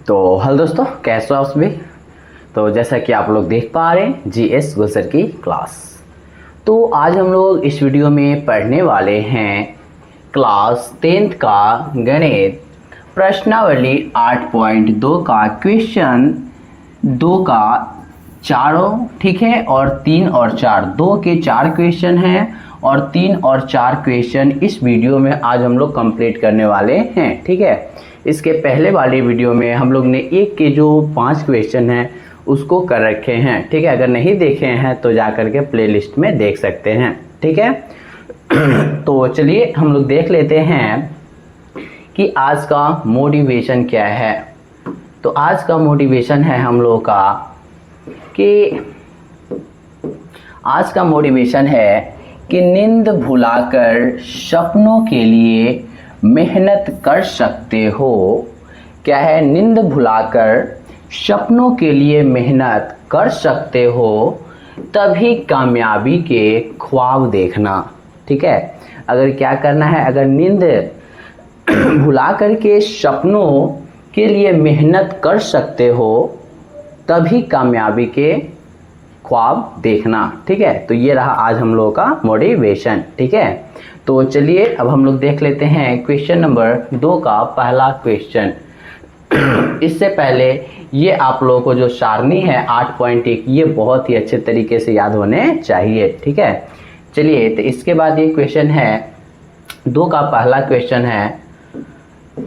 तो हेलो दोस्तों, कैसे हो आप सभी। तो जैसा कि आप लोग देख पा रहे हैं जीएस गुलसर की क्लास। तो आज हम लोग इस वीडियो में पढ़ने वाले हैं क्लास 10th का गणित प्रश्नावली 8.2 का क्वेश्चन 2 का चारों, ठीक है, और 3 और 4, 2 के 4 क्वेश्चन हैं और 3 और 4 क्वेश्चन इस वीडियो में आज हम लोग कंप्लीट करने वाले हैं, ठीक है। इसके पहले वाले वीडियो में हम लोग ने एक के जो 5 क्वेश्चन हैं उसको कर रखे हैं, ठीक है। अगर नहीं देखे हैं तो जा करके प्लेलिस्ट में देख सकते हैं, ठीक है। तो चलिए हम लोग देख लेते हैं कि आज का मोटिवेशन क्या है। तो आज का मोटिवेशन है हम लोगों का कि आज का मोटिवेशन है कि नींद भुलाकर सपनों के लिए मेहनत कर सकते हो। क्या है? नींद भुलाकर सपनों के लिए मेहनत कर सकते हो, तभी कामयाबी के ख्वाब देखना, ठीक है। अगर क्या करना है, अगर नींद भुला करके सपनों के लिए मेहनत कर सकते हो तभी कामयाबी के ख्वाब देखना, ठीक है। तो ये रहा आज हम लोगों का मोटिवेशन, ठीक है। तो चलिए अब हम लोग देख लेते हैं क्वेश्चन नंबर 2 का पहला क्वेश्चन। इससे पहले ये आप लोगों को जो सारणी है 8.1 ये बहुत ही अच्छे तरीके से याद होने चाहिए, ठीक है। चलिए तो इसके बाद ये क्वेश्चन है 2 का पहला क्वेश्चन है।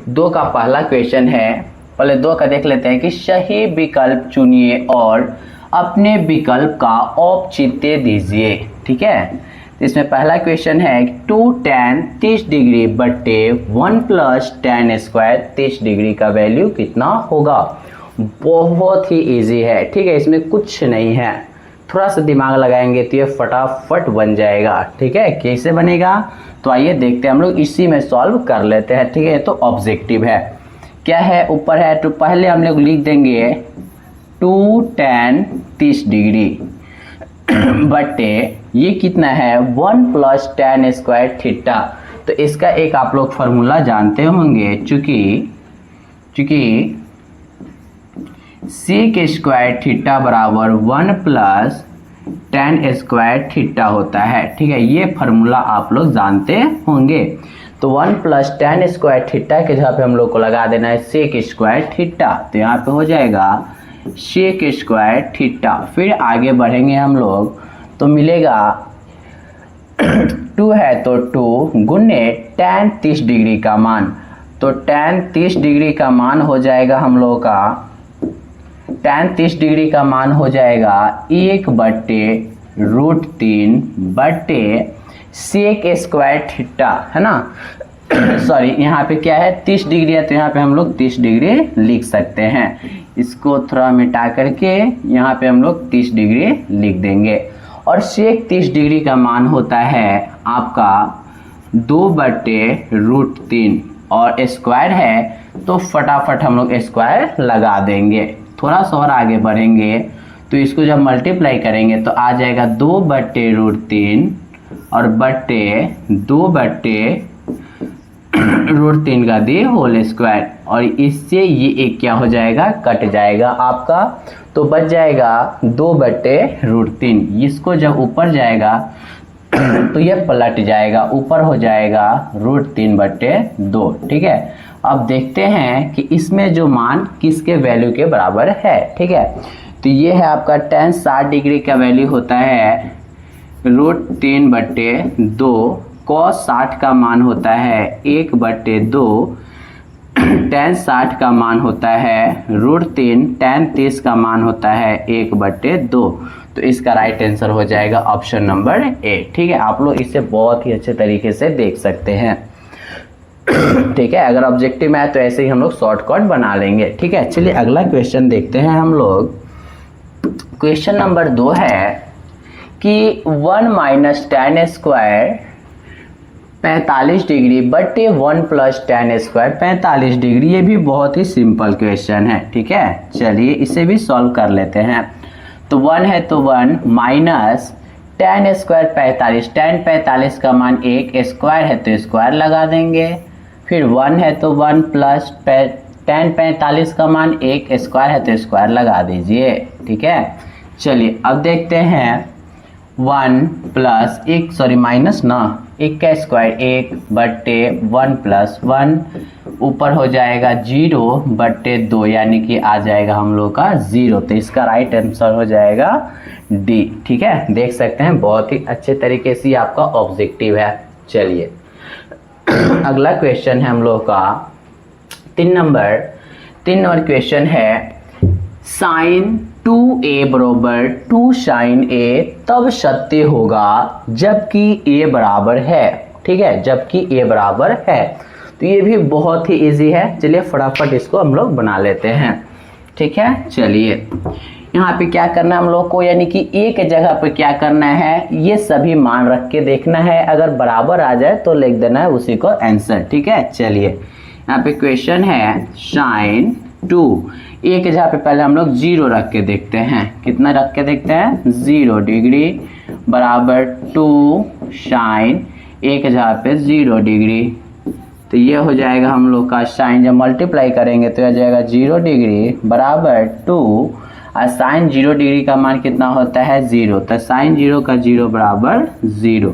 2 का पहला क्वेश्चन है, पहले 2 का देख लेते हैं कि सही विकल्प चुनिए और अपने विकल्प का औचित्य दीजिए, ठीक है। इसमें पहला क्वेश्चन है 2 tan 30 डिग्री बट्टे 1 + tan स्क्वायर 30 डिग्री का वैल्यू कितना होगा। बहुत ही इजी है, ठीक है। इसमें कुछ नहीं है, थोड़ा सा दिमाग लगाएंगे तो ये फटाफट बन जाएगा, ठीक है। कैसे बनेगा तो आइए देखते हैं, हम लोग इसी में सॉल्व कर लेते हैं, ठीक है। तो ऑब्जेक्टिव है, क्या है, ऊपर है, तो पहले हम लोग लिख देंगे 2 tan 30 डिग्री बटे ये कितना है 1 + tan स्क्वायर थीटा। तो इसका एक आप लोग फार्मूला जानते होंगे, चूंकि sec स्क्वायर थीटा बराबर 1 + tan स्क्वायर थीटा होता है, ठीक है। ये फार्मूला आप लोग जानते होंगे। तो 1 + tan स्क्वायर थीटा के जगह पे हम लोग को लगा देना है sec स्क्वायर थीटा। तो यहाँ पे हो जाएगा sec स्क्वायर थीटा। फिर आगे बढ़ेंगे हम लोग तो मिलेगा 2 है तो 2 गुने tan 30 डिग्री का मान। तो tan 30 डिग्री का मान हो जाएगा हम लोगों का, tan 30 डिग्री का मान हो जाएगा 1/√3 बटे sec स्क्वायर थीटा, है ना। सॉरी, यहाँ पे क्या है 30 डिग्री है तो यहाँ पे हम लोग 30 डिग्री लिख सकते हैं। इसको थोड़ा मिटा करके यहाँ पे हम लोग 30 डिग्री लिख देंगे। और sec 30 डिग्री का मान होता है आपका 2/√3 और स्क्वायर है तो फटाफट हम लोग स्क्वायर लगा देंगे। थोड़ा सा और आगे बढ़ेंगे तो इसको जब मल्टीप्लाई करेंगे तो आ जाएगा 2/√3 और बट्टे 2/√3 का दी होल स्क्वायर, और इससे ये एक क्या हो जाएगा, कट जाएगा आपका। तो बच जाएगा 2/√3। इसको जब ऊपर जाएगा तो ये पलट जाएगा, ऊपर हो जाएगा √3/2, ठीक है। अब देखते हैं कि इसमें जो मान किसके वैल्यू के बराबर है, ठीक है। तो ये है आपका tan 60 डिग्री का वैल्यू होता है √3/2, cos 60 का मान होता है 1/2, tan 60 का मान होता है √3, tan 30 का मान होता है 1/2। तो इसका राइट आंसर हो जाएगा ऑप्शन नंबर ए, ठीक है। आप लोग इसे बहुत ही अच्छे तरीके से देख सकते हैं, ठीक है। अगर ऑब्जेक्टिव में है तो ऐसे ही हम लोग शॉर्टकट बना लेंगे, ठीक है। चलिए अगला क्वेश्चन देखते हैं हम लोग। क्वेश्चन नंबर 2 है कि 1 - tan स्क्वायर 45 डिग्री बटे 1 + tan स्क्वायर 45 डिग्री। ये भी बहुत ही सिंपल क्वेश्चन है, ठीक है। चलिए इसे भी सॉल्व कर लेते हैं। तो 1 है तो 1 माइनस tan स्क्वायर 45, tan 45 का मान 1, स्क्वायर है तो स्क्वायर लगा देंगे। फिर 1 है तो 1 + tan 45 का मान 1 स्क्वायर है तो स्क्वायर लगा दीजिए। ठीक है, चलिए अब देखते हैं 1 प्लस 1 सॉरी माइनस ना 1 का स्क्वायर 1 बट्टे 1 प्लस 1 ऊपर हो जाएगा 0 बट्टे 2 यानी कि आ जाएगा हम लोग का 0। तो इसका राइट आंसर हो जाएगा डी। ठीक है, देख सकते हैं बहुत ही अच्छे तरीके से आपका ऑब्जेक्टिव है। चलिए अगला क्वेश्चन है हम लोग का 3 नंबर क्वेश्चन है साइन 2a बराबर 2 साइन a तब सत्य होगा जबकि a बराबर है। ठीक है, जबकि a बराबर है। तो ये भी बहुत ही इजी है। चलिए फटाफट इसको हम लोग बना लेते हैं। ठीक है, चलिए यहाँ पे क्या करना है हम लोग को, यानी कि एक जगह पे क्या करना है, ये सभी मान रख के देखना है। अगर बराबर आ जाए तो लिख देना है उसी को आंसर। ठीक है, चलिए यहाँ पे क्वेश्चन है साइन 2 एक जगह पे पहले हम लोग 0 रख के देखते हैं। कितना रख के देखते हैं, 0 डिग्री बराबर 2 साइन एक जगह पे 0 डिग्री। तो ये हो जाएगा हम लोग का साइन, जब मल्टीप्लाई करेंगे तो यह जाएगा 0 डिग्री बराबर 2 और साइन 0 डिग्री का मान कितना होता है 0। तो साइन 0 का 0 बराबर 0।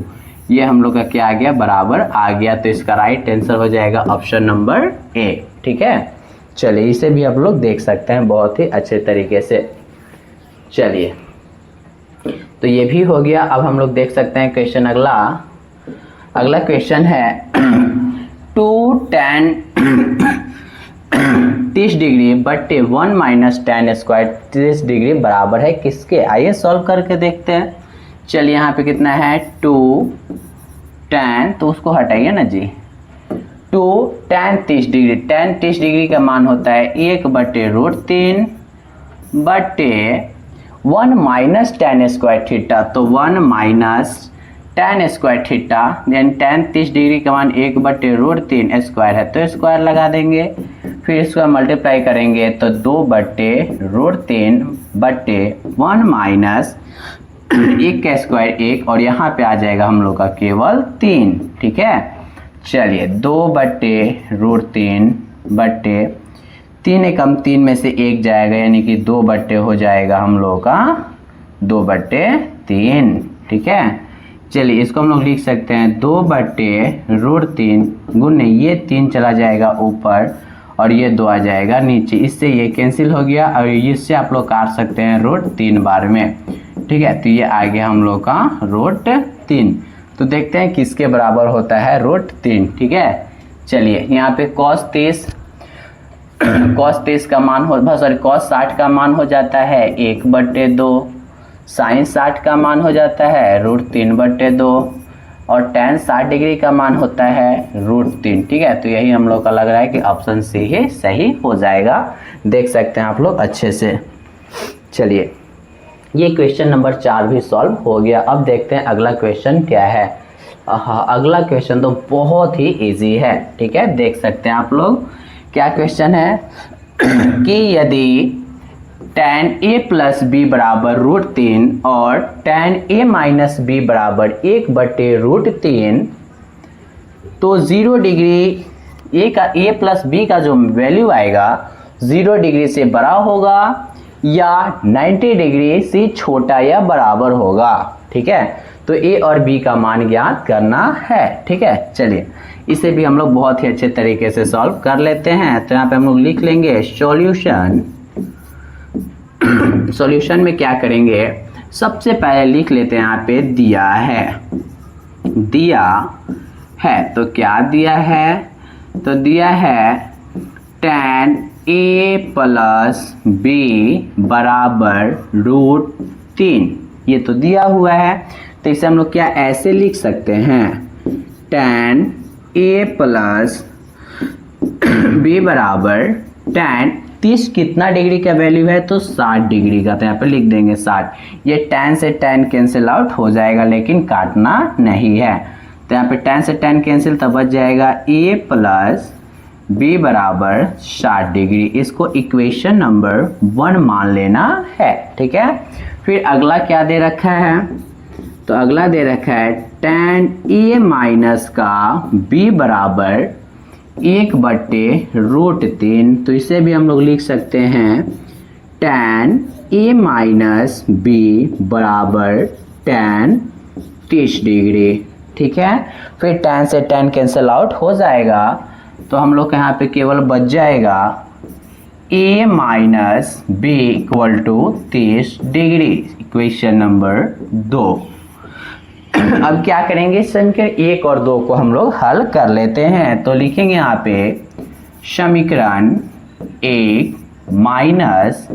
ये हम लोग का क्या आ गया, बराबर आ गया। तो इसका राइट आंसर हो जाएगा ऑप्शन नंबर ए। ठीक है, चलिए इसे भी आप लोग देख सकते हैं बहुत ही अच्छे तरीके से। चलिए तो ये भी हो गया। अब हम लोग देख सकते हैं क्वेश्चन अगला क्वेश्चन है 2 tan 30 डिग्री बट्टे 1 माइनस tan स्क्वायर 30 डिग्री बराबर है किसके। आइए सॉल्व करके देखते हैं। चलिए यहाँ पे कितना है 2 tan, तो उसको हटाइए ना जी, 2 tan 30 डिग्री। tan 30 डिग्री का मान होता है 1 बट्टे √3 बट्टे 1 माइनस tan स्क्वायर थीटा। तो 1 minus tan square theta, then tan 30 degree का मान 1 बट्टे √3 स्क्वायर है तो स्क्वायर लगा देंगे। फिर इसको मल्टीप्लाई करेंगे तो 2 बट्टे √3 बट्टे 1 माइनस 1 का स्क्वायर 1 और यहाँ पे आ जाएगा हम लोग का केवल 3। ठीक है, चलिए 2 बट्टे √3 बट्टे 3 एकम 3 में से 1 जाएगा यानी कि 2 बट्टे हो जाएगा हम लोग का 2 बट्टे 3। ठीक है, चलिए इसको हम लोग लिख सकते हैं 2 बट्टे √3 गुने ये 3 चला जाएगा ऊपर और ये 2 आ जाएगा नीचे। इससे ये कैंसिल हो गया और इससे आप लोग काट सकते हैं √3 बार में। ठीक है, तो ये आ गया हम लोग का √3। तो देखते हैं किसके बराबर होता है √3। ठीक है, चलिए यहाँ पे cos 30 का मान cos 60 का मान हो जाता है 1 बट्टे 2, साइन 60 का मान हो जाता है √3 बट्टे 2 और tan 60 डिग्री का मान होता है √3। ठीक है, तो यही हम लोग का लग रहा है कि ऑप्शन सी ही सही हो जाएगा। देख सकते हैं आप लोग अच्छे से। चलिए ये क्वेश्चन नंबर 4 भी सॉल्व हो गया। अब देखते हैं अगला क्वेश्चन क्या है। अगला क्वेश्चन तो बहुत ही इजी है। ठीक है, देख सकते हैं आप लोग क्या क्वेश्चन है कि यदि tan a प्लस बी बराबर √3 और tan a माइनस बी बराबर 1 बट्टे √3 तो 0 डिग्री a प्लस बी का जो वैल्यू आएगा 0 डिग्री से बड़ा होगा या 90 डिग्री से छोटा या बराबर होगा। ठीक है, तो a और b का मान ज्ञात करना है। ठीक है, चलिए इसे भी हम लोग बहुत ही अच्छे तरीके से सॉल्व कर लेते हैं। तो यहाँ पे हम लोग लिख लेंगे सॉल्यूशन में क्या करेंगे, सबसे पहले लिख लेते हैं यहाँ पे दिया है तो क्या दिया है, तो दिया है tan a प्लस b बराबर √3। ये तो दिया हुआ है तो इसे हम लोग क्या ऐसे लिख सकते हैं tan a प्लस b बराबर tan 30 कितना डिग्री का वैल्यू है तो 60 डिग्री का। तो यहाँ पे लिख देंगे 60। ये tan से tan कैंसिल आउट हो जाएगा लेकिन काटना नहीं है। तो यहाँ पे tan से tan कैंसिल तब बच जाएगा a प्लस b बराबर 60 डिग्री। इसको इक्वेशन नंबर 1 मान लेना है। ठीक है, फिर अगला क्या दे रखा है, तो अगला दे रखा है tan a माइनस का b बराबर 1/√3, तो इसे भी हम लोग लिख सकते हैं tan A माइनस बी बराबर tan 30 डिग्री। ठीक है, फिर tan से tan कैंसिल आउट हो जाएगा, तो हम लोग यहाँ पे केवल बच जाएगा A minus B equal to 30 degree, equation number 2। अब क्या करेंगे, समीकरण 1 और 2 को हम लोग हल कर लेते हैं। तो लिखेंगे यहाँ पे समीकरण 1 माइनस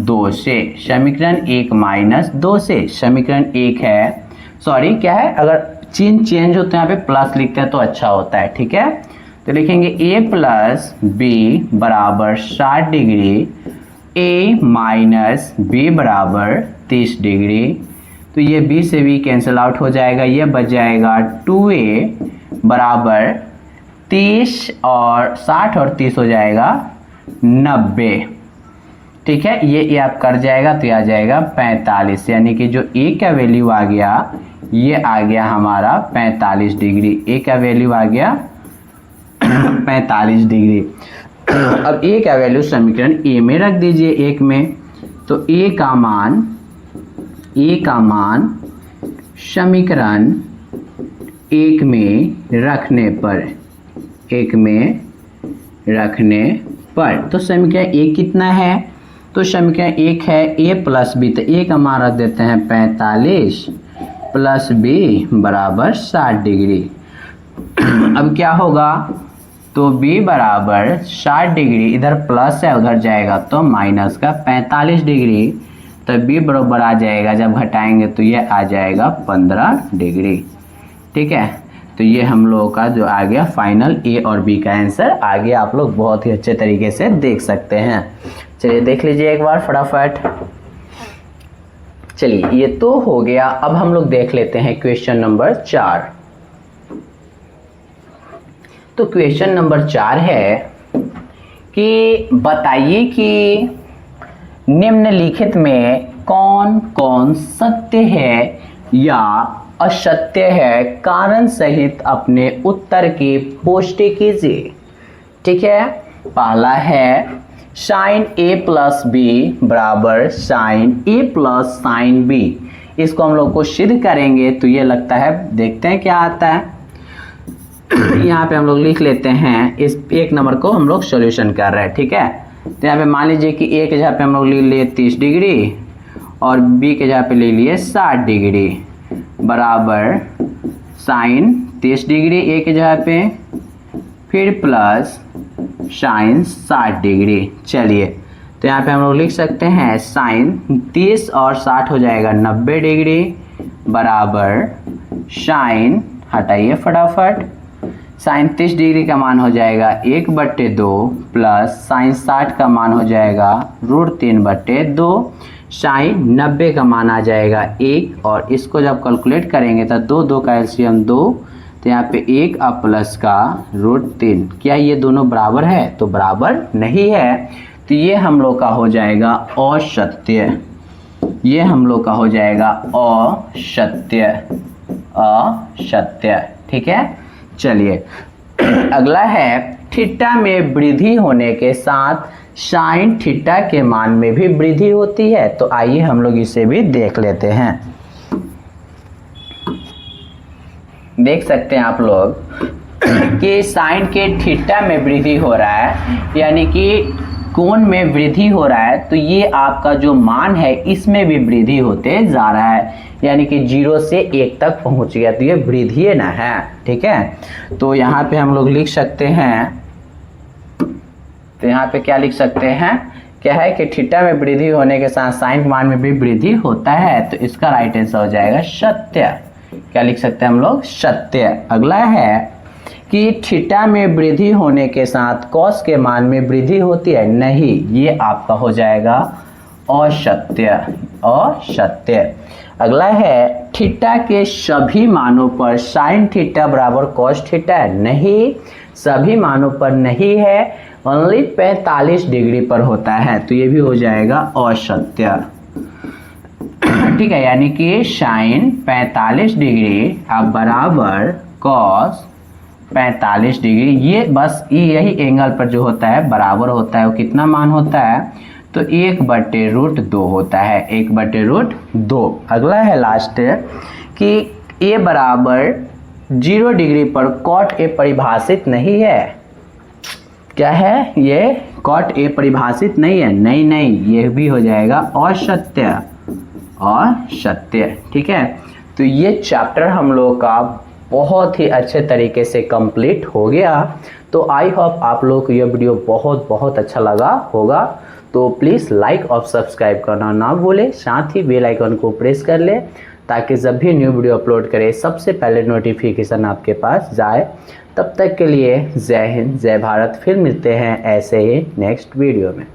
2 से, समीकरण 1 माइनस 2 से, समीकरण 1 है, सॉरी क्या है, अगर चिन्ह चेंज होते हैं यहाँ पे प्लस लिखते हैं तो अच्छा होता है। ठीक है, तो लिखेंगे a प्लस बी बराबर 60 डिग्री, a माइनस बी बराबर 30 डिग्री, तो ये b से b कैंसिल आउट हो जाएगा, ये बच जाएगा 2a बराबर 30 और 60 और 30 हो जाएगा 90। ठीक है, ये आप कर जाएगा तो ये आ जाएगा 45, यानी कि जो a का वैल्यू आ गया ये आ गया हमारा 45 डिग्री, a का वैल्यू आ गया 45 डिग्री। अब a का वैल्यू समीकरण a में रख दीजिए, 1 में, तो a का मान समीकरण 1 में रखने पर तो समीकरण 1 कितना है, तो समीकरण 1 है a प्लस बी, तो a का मान रख देते हैं 45 प्लस b बराबर 60 डिग्री। अब क्या होगा, तो b बराबर 60 डिग्री, इधर प्लस है उधर जाएगा तो माइनस का 45 डिग्री, तो b बराबर आ जाएगा, जब घटाएंगे तो ये आ जाएगा 15 डिग्री। ठीक है, तो ये हम लोगों का जो आ गया फाइनल a और b का आंसर आ गया, आप लोग बहुत ही अच्छे तरीके से देख सकते हैं। चलिए देख लीजिए एक बार फटाफट। चलिए ये तो हो गया, अब हम लोग देख लेते हैं क्वेश्चन नंबर 4। तो क्वेश्चन नंबर 4 है कि बताइए कि निम्नलिखित में कौन कौन सत्य है या असत्य है, कारण सहित अपने उत्तर की पुष्टि कीजिए। ठीक है, पहला है साइन a प्लस बी बराबर sine a plus sine B, इसको हम लोग को सिद्ध करेंगे, तो ये लगता है देखते हैं क्या आता है। यहाँ पे हम लोग लिख लेते हैं, इस 1 नंबर को हम लोग सॉल्यूशन कर रहे हैं। ठीक है, तो यहाँ पे मान लीजिए कि a के जगह पे हम लोग ले लिए 30 डिग्री और b के जगह पे ले लिए 60 डिग्री बराबर साइन 30 डिग्री a के जगह पे, फिर प्लस साइन 60 डिग्री। चलिए तो यहाँ पे हम लोग लिख सकते हैं साइन 30 और 60 हो जाएगा 90 डिग्री बराबर साइन, हटाइए फटाफट, साइन 30 डिग्री का मान हो जाएगा 1/2 प्लस साइन 60 का मान हो जाएगा √3/2, साइन 90 का मान आ जाएगा 1, और इसको जब कैलकुलेट करेंगे तो 2 का एलसीएम 2, तो यहाँ पे 1 और प्लस का √3, क्या ये दोनों बराबर है, तो बराबर नहीं है, तो ये हम लोग का हो जाएगा असत्य, ये हम लोग का हो जाएगा असत्य। ठीक है, चलिए अगला है थीटा में वृद्धि होने के साथ साइन थीटा के मान में भी वृद्धि होती है, तो आइए हम लोग इसे भी देख लेते हैं। देख सकते हैं आप लोग कि साइन के थीटा में वृद्धि हो रहा है, यानी कि कोण में वृद्धि हो रहा है, तो ये आपका जो मान है इसमें भी वृद्धि होते जा रहा है, यानी कि 0 से 1 तक पहुंच गया, तो ये वृद्धि ना है। ठीक है, तो यहाँ पे हम लोग लिख सकते हैं, तो यहाँ पे क्या लिख सकते हैं, क्या है कि थीटा में वृद्धि होने के साथ साइन मान में भी वृद्धि होता है, तो इसका राइट आंसर हो जाएगा सत्य। क्या लिख सकते हैं हम लोग, सत्य। अगला है कि थीटा में वृद्धि होने के साथ कॉस के मान में वृद्धि होती है, नहीं, ये आपका हो जाएगा असत्य। अगला है थीटा के सभी मानों पर साइन थीटा बराबर कॉस थीटा है, नहीं, सभी मानों पर नहीं है, ओनली 45 डिग्री पर होता है, तो ये भी हो जाएगा असत्य। ठीक है, यानी कि साइन 45 डिग्री अब बराबर कॉस 45 डिग्री। ये बस यही एंगल पर जो होता है बराबर होता है, वो कितना मान होता है, तो 1/√2 होता है, 1/√2। अगला है लास्ट कि ए बराबर 0 डिग्री पर कॉट ए परिभाषित नहीं है। क्या है ये? कॉट ए परिभाषित नहीं है। नहीं, ये भी हो जाएगा असत्य, असत्य। ठीक है, तो ये चैप्टर हम लोग का बहुत ही अच्छे तरीके से कंप्लीट हो गया। तो आई होप आप लोग को ये वीडियो बहुत बहुत अच्छा लगा होगा। तो प्लीज़ लाइक और सब्सक्राइब करना ना भूलें, साथ ही बेल आइकन को प्रेस कर ले ताकि जब भी न्यू वीडियो अपलोड करें सबसे पहले नोटिफिकेशन आपके पास जाए। तब तक के लिए जय हिंद, जय भारत। फिर मिलते हैं ऐसे ही नेक्स्ट वीडियो में।